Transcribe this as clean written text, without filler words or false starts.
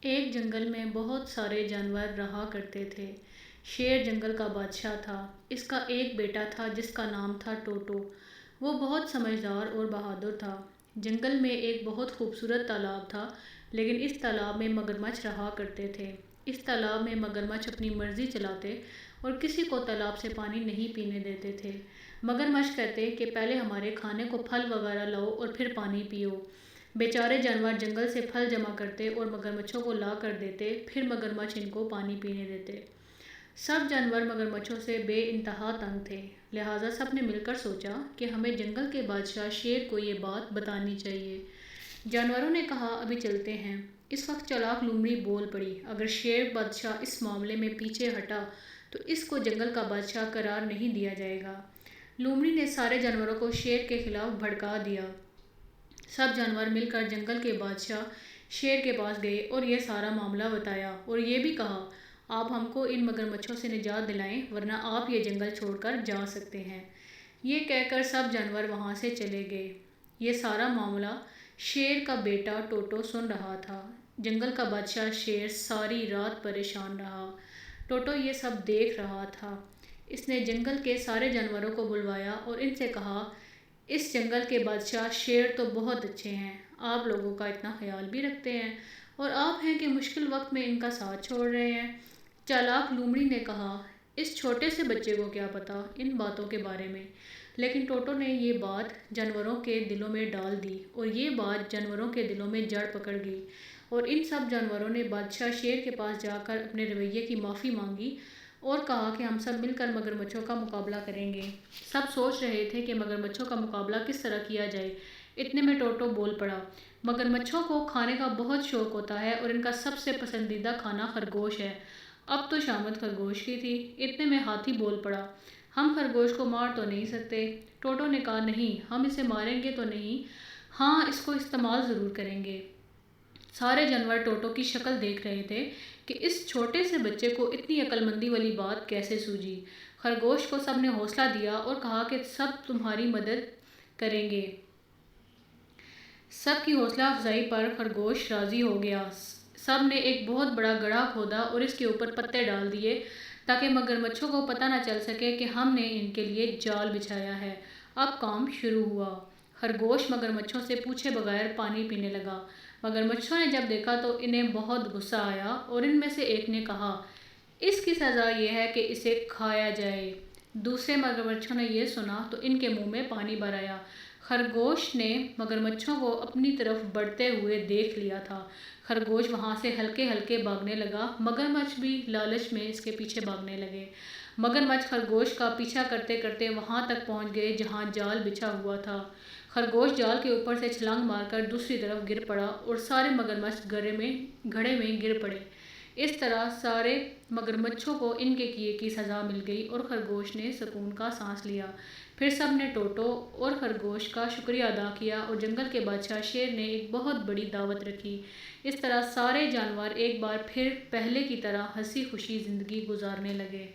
ایک جنگل میں بہت سارے جانور رہا کرتے تھے۔ شیر جنگل کا بادشاہ تھا۔ اس کا ایک بیٹا تھا جس کا نام تھا ٹوٹو۔ وہ بہت سمجھدار اور بہادر تھا۔ جنگل میں ایک بہت خوبصورت تالاب تھا، لیکن اس تالاب میں مگرمچھ رہا کرتے تھے۔ اس تالاب میں مگرمچھ اپنی مرضی چلاتے اور کسی کو تالاب سے پانی نہیں پینے دیتے تھے۔ مگرمچھ کہتے کہ پہلے ہمارے کھانے کو پھل وغیرہ لاؤ اور پھر پانی پیو۔ بیچارے جانور جنگل سے پھل جمع کرتے اور مگرمچھوں کو لا کر دیتے، پھر مگرمچھ ان کو پانی پینے دیتے۔ سب جانور مگرمچھوں سے بے انتہا تنگ تھے، لہٰذا سب نے مل کر سوچا کہ ہمیں جنگل کے بادشاہ شیر کو یہ بات بتانی چاہیے۔ جانوروں نے کہا، ابھی چلتے ہیں۔ اس وقت چالاک لومڑی بول پڑی، اگر شیر بادشاہ اس معاملے میں پیچھے ہٹا تو اس کو جنگل کا بادشاہ قرار نہیں دیا جائے گا۔ لومڑی نے سارے جانوروں کو شیر کے خلاف بھڑکا دیا۔ سب جانور مل کر جنگل کے بادشاہ شیر کے پاس گئے اور یہ سارا معاملہ بتایا اور یہ بھی کہا، آپ ہم کو ان مگرمچھوں سے نجات دلائیں ورنہ آپ یہ جنگل چھوڑ کر جا سکتے ہیں۔ یہ کہہ کر سب جانور وہاں سے چلے گئے۔ یہ سارا معاملہ شیر کا بیٹا ٹوٹو سن رہا تھا۔ جنگل کا بادشاہ شیر ساری رات پریشان رہا۔ ٹوٹو یہ سب دیکھ رہا تھا۔ اس نے جنگل کے سارے جانوروں کو بلوایا اور ان سے کہا، اس جنگل کے بادشاہ شیر تو بہت اچھے ہیں، آپ لوگوں کا اتنا خیال بھی رکھتے ہیں، اور آپ ہیں کہ مشکل وقت میں ان کا ساتھ چھوڑ رہے ہیں۔ چالاک لومڑی نے کہا، اس چھوٹے سے بچے کو کیا پتا ان باتوں کے بارے میں، لیکن ٹوٹو نے یہ بات جانوروں کے دلوں میں ڈال دی اور یہ بات جانوروں کے دلوں میں جڑ پکڑ گئی، اور ان سب جانوروں نے بادشاہ شیر کے پاس جا کر اپنے رویے کی معافی مانگی اور کہا کہ ہم سب مل کر مگرمچھوں کا مقابلہ کریں گے۔ سب سوچ رہے تھے کہ مگرمچھوں کا مقابلہ کس طرح کیا جائے۔ اتنے میں ٹوٹو بول پڑا، مگرمچھوں کو کھانے کا بہت شوق ہوتا ہے اور ان کا سب سے پسندیدہ کھانا خرگوش ہے۔ اب تو شامت خرگوش کی تھی۔ اتنے میں ہاتھی بول پڑا، ہم خرگوش کو مار تو نہیں سکتے۔ ٹوٹو نے کہا، نہیں، ہم اسے ماریں گے تو نہیں، ہاں اس کو استعمال ضرور کریں گے۔ سارے جانور ٹوٹو کی شکل دیکھ رہے تھے کہ اس چھوٹے سے بچے کو اتنی عقل مندی والی بات کیسے سوجھی۔ خرگوش کو سب نے حوصلہ دیا اور کہا کہ سب تمہاری مدد کریں گے۔ سب کی حوصلہ افزائی پر خرگوش راضی ہو گیا۔ سب نے ایک بہت بڑا گڑھا کھودا اور اس کے اوپر پتے ڈال دیے تاکہ مگرمچھوں کو پتہ نہ چل سکے کہ ہم نے ان کے لیے جال بچھایا ہے۔ اب کام شروع ہوا۔ خرگوش مگرمچھوں سے پوچھے بغیر پانی پینے لگا۔ مگرمچھوں نے جب دیکھا تو انہیں بہت غصہ آیا اور ان میں سے ایک نے کہا، اس کی سزا یہ ہے کہ اسے کھایا جائے۔ دوسرے مگرمچھوں نے یہ سنا تو ان کے منہ میں پانی بھر آیا۔ خرگوش نے مگرمچھوں کو اپنی طرف بڑھتے ہوئے دیکھ لیا تھا۔ خرگوش وہاں سے ہلکے ہلکے بھاگنے لگا۔ مگرمچھ بھی لالچ میں اس کے پیچھے بھاگنے لگے۔ مگرمچھ خرگوش کا پیچھا کرتے کرتے وہاں تک پہنچ گئے جہاں جال بچھا ہوا تھا۔ خرگوش جال کے اوپر سے چھلانگ مار کر دوسری طرف گر پڑا اور سارے مگرمچھ گڑھے میں گر پڑے۔ اس طرح سارے مگرمچھوں کو ان کے کیے کی سزا مل گئی اور خرگوش نے سکون کا سانس لیا۔ پھر سب نے ٹوٹو اور خرگوش کا شکریہ ادا کیا اور جنگل کے بادشاہ شیر نے ایک بہت بڑی دعوت رکھی۔ اس طرح سارے جانور ایک بار پھر پہلے کی طرح ہنسی خوشی زندگی گزارنے لگے۔